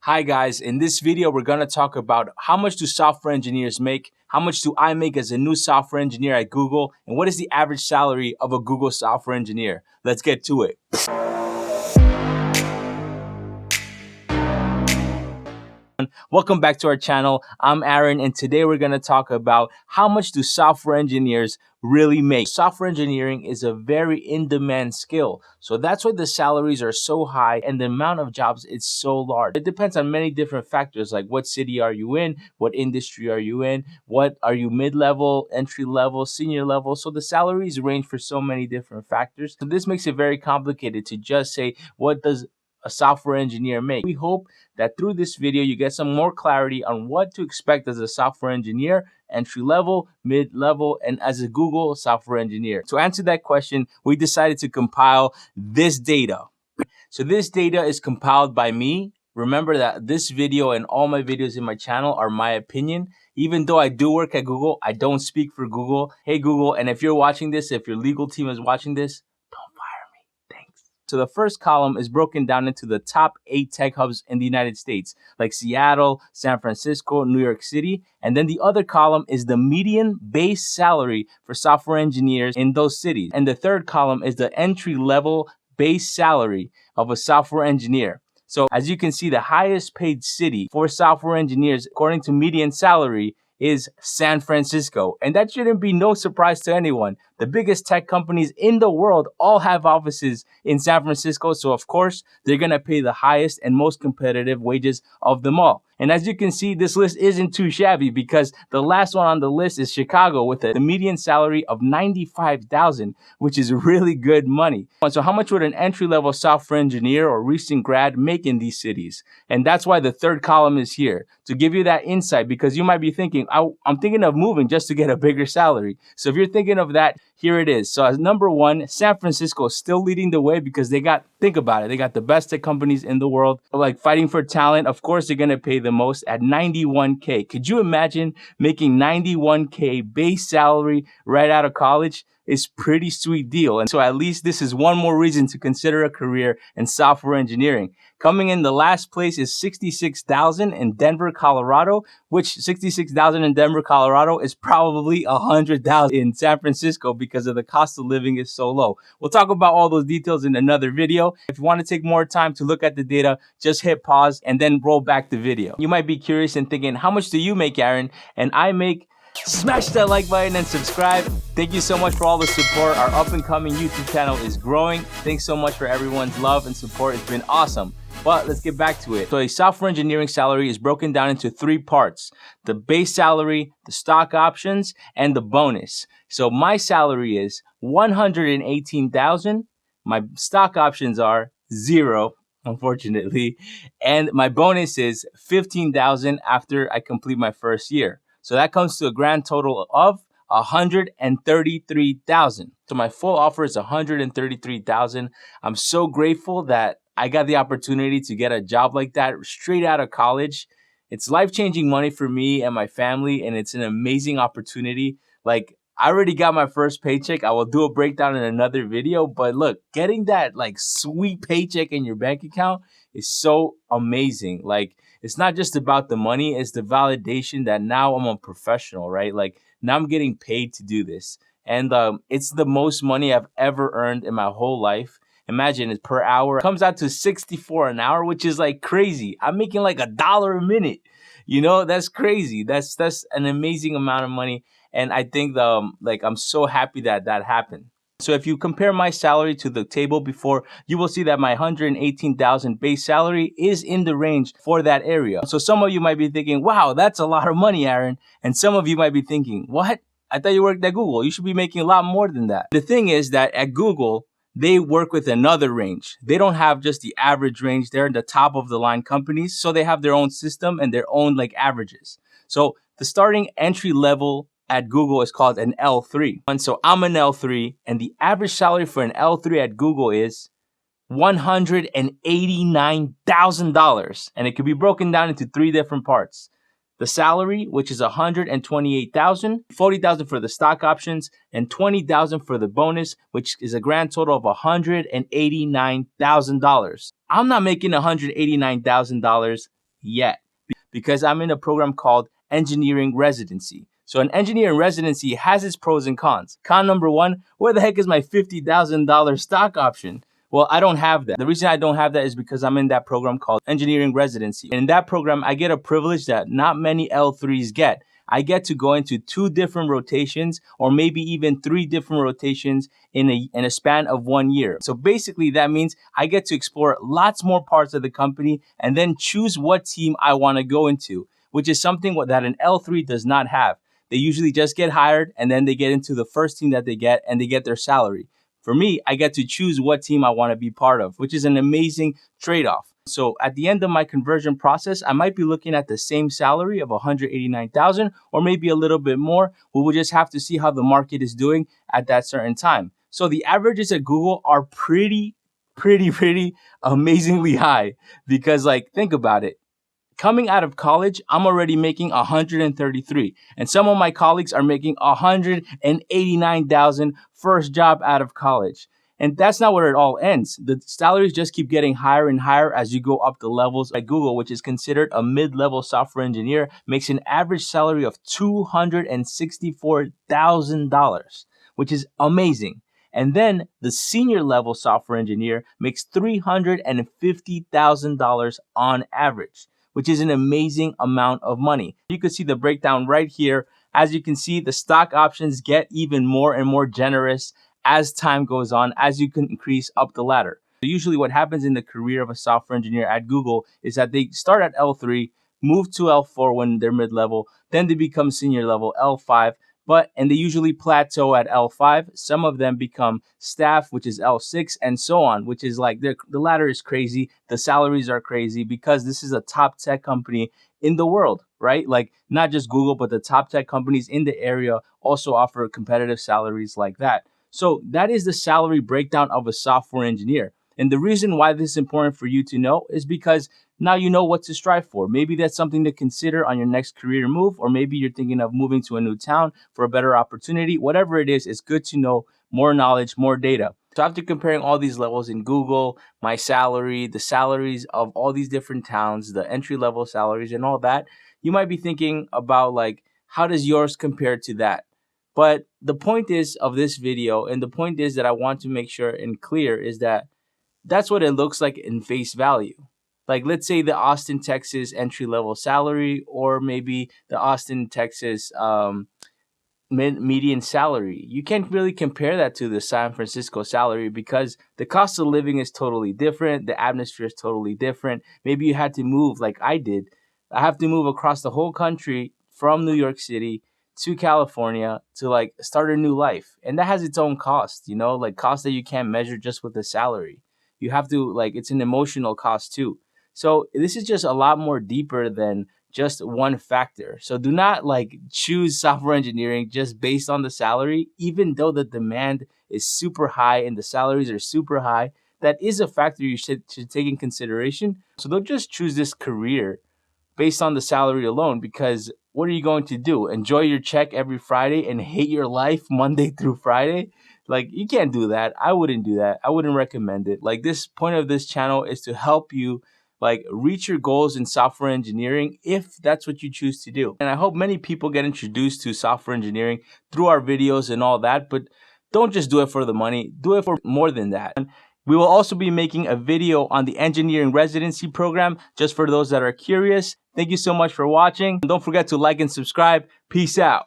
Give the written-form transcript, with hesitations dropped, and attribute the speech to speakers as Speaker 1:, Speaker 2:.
Speaker 1: Hi guys, in this video we're going to talk about how much do software engineers make, how much do I make as a new software engineer at Google, and what is the average salary of a Google software engineer. Let's get to it. Welcome back to our channel. I'm Aaron, and today we're going to talk about how much do software engineers really make. Software engineering is a very in-demand skill, so that's why the salaries are so high and the amount of jobs is so large. It depends on many different factors, like what city are you in, what industry are you in, what are you mid-level, entry-level, senior level. So the salaries range for so many different factors. So this makes it very complicated to just say, what does a software engineer make? We hope that through this video you get some more clarity on what to expect as a software engineer, entry level, mid level, and as a Google software engineer. To answer that question, we decided to compile this data. So this data is compiled by me. Remember that this video and all my videos in my channel are my opinion. Even though I do work at Google, I don't speak for Google. Hey Google, and if you're watching this, if your legal team is watching this, so the first column is broken down into the top 8 tech hubs in the United States, like Seattle, San Francisco, New York City. And then the other column is the median base salary for software engineers in those cities. And the third column is the entry level base salary of a software engineer. So as you can see, the highest paid city for software engineers, according to median salary, is San Francisco. And that shouldn't be no surprise to anyone. The biggest tech companies in the world all have offices in San Francisco. So of course, they're gonna pay the highest and most competitive wages of them all. And as you can see, this list isn't too shabby because the last one on the list is Chicago with the median salary of $95,000, which is really good money. So how much would an entry-level software engineer or recent grad make in these cities? And that's why the third column is here, to give you that insight, because you might be thinking, I'm thinking of moving just to get a bigger salary. So if you're thinking of that, here it is. So as number one, San Francisco is still leading the way because think about it, they got the best tech companies in the world, like fighting for talent. Of course, they're going to pay the most at $91K. Could you imagine making $91K base salary right out of college? Is pretty sweet deal. And so at least this is one more reason to consider a career in software engineering. Coming in the last place is $66,000 in Denver, Colorado, which $66,000 in Denver, Colorado is probably $100,000 in San Francisco because of the cost of living is so low. We'll talk about all those details in another video. If you want to take more time to look at the data, just hit pause and then roll back the video. You might be curious and thinking, how much do you make, Aaron? And I make. Smash that like button and subscribe. Thank you so much for all the support. Our up and coming YouTube channel is growing. Thanks so much for everyone's love and support. It's been awesome. But let's get back to it. So a software engineering salary is broken down into 3 parts: the base salary, the stock options, and the bonus. So my salary is $118,000. My stock options are 0, unfortunately, and my bonus is $15,000 after I complete my first year. So that comes to a grand total of $133,000. So my full offer is $133,000. I'm so grateful that I got the opportunity to get a job like that straight out of college. It's life-changing money for me and my family, and it's an amazing opportunity. Like, I already got my first paycheck. I will do a breakdown in another video, but look, getting that like sweet paycheck in your bank account is so amazing. Like, it's not just about the money, it's the validation that now I'm a professional, right? Like, now I'm getting paid to do this. And it's the most money I've ever earned in my whole life. Imagine, it's per hour. It comes out to $64 an hour, which is like crazy. I'm making like $1 a minute. You know, that's crazy. That's an amazing amount of money. And I think I'm so happy that that happened. So if you compare my salary to the table before, you will see that my $118,000 base salary is in the range for that area. So some of you might be thinking, wow, that's a lot of money, Aaron. And some of you might be thinking, what? I thought you worked at Google. You should be making a lot more than that. The thing is that at Google, they work with another range. They don't have just the average range. They're in the top of the line companies. So they have their own system and their own like averages. So the starting entry level at Google is called an L3. And so I'm an L3, and the average salary for an L3 at Google is $189,000. And it could be broken down into 3 different parts: The salary, which is $128,000, $40,000 for the stock options, and $20,000 for the bonus, which is a grand total of $189,000. I'm not making $189,000 yet because I'm in a program called engineering residency. So an engineering residency has its pros and cons. Con number one, where the heck is my $50,000 stock option? Well, I don't have that. The reason I don't have that is because I'm in that program called engineering residency. And in that program, I get a privilege that not many L3s get. I get to go into 2 different rotations, or maybe even 3 different rotations in a span of 1 year. So basically that means I get to explore lots more parts of the company and then choose what team I want to go into, which is something that an L3 does not have. They usually just get hired and then they get into the first team that they get and they get their salary. For me, I get to choose what team I want to be part of, which is an amazing trade-off. So at the end of my conversion process, I might be looking at the same salary of $189,000 or maybe a little bit more. We will just have to see how the market is doing at that certain time. So the averages at Google are pretty amazingly high because, like, think about it. Coming out of college, I'm already making 133, and some of my colleagues are making 189,000 first job out of college. And that's not where it all ends. The salaries just keep getting higher and higher as you go up the levels. Like Google, which is considered a mid-level software engineer, makes an average salary of $264,000, which is amazing. And then the senior level software engineer makes $350,000 on average, which is an amazing amount of money. You can see the breakdown right here. As you can see, the stock options get even more and more generous as time goes on, as you can increase up the ladder. So usually what happens in the career of a software engineer at Google is that they start at L3, move to L4 when they're mid-level, then they become senior level L5, and they usually plateau at L5. Some of them become staff, which is L6, and so on, which is like the ladder is crazy. The salaries are crazy because this is a top tech company in the world, right? Like not just Google, but the top tech companies in the area also offer competitive salaries like that. So that is the salary breakdown of a software engineer. And the reason why this is important for you to know is because now you know what to strive for. Maybe that's something to consider on your next career move, or maybe you're thinking of moving to a new town for a better opportunity. Whatever it is, it's good to know more knowledge, more data. So after comparing all these levels in Google, my salary, the salaries of all these different towns, the entry-level salaries and all that, you might be thinking about like, how does yours compare to that? But the point is of this video, and the point is that I want to make sure and clear, is that that's what it looks like in face value. Like, let's say the Austin, Texas entry-level salary, or maybe the Austin, Texas median salary. You can't really compare that to the San Francisco salary because the cost of living is totally different. The atmosphere is totally different. Maybe you had to move like I did. I have to move across the whole country from New York City to California to like start a new life. And that has its own cost, like cost that you can't measure just with the salary. You have to it's an emotional cost too. So this is just a lot more deeper than just one factor. So do not choose software engineering just based on the salary, even though the demand is super high and the salaries are super high. That is a factor you should take in consideration. So don't just choose this career based on the salary alone, because what are you going to do? Enjoy your check every Friday and hate your life Monday through Friday? You can't do that. I wouldn't do that. I wouldn't recommend it. This point of this channel is to help you reach your goals in software engineering if that's what you choose to do. And I hope many people get introduced to software engineering through our videos and all that, but don't just do it for the money. Do it for more than that. We will also be making a video on the engineering residency program just for those that are curious. Thank you so much for watching. Don't forget to like and subscribe. Peace out.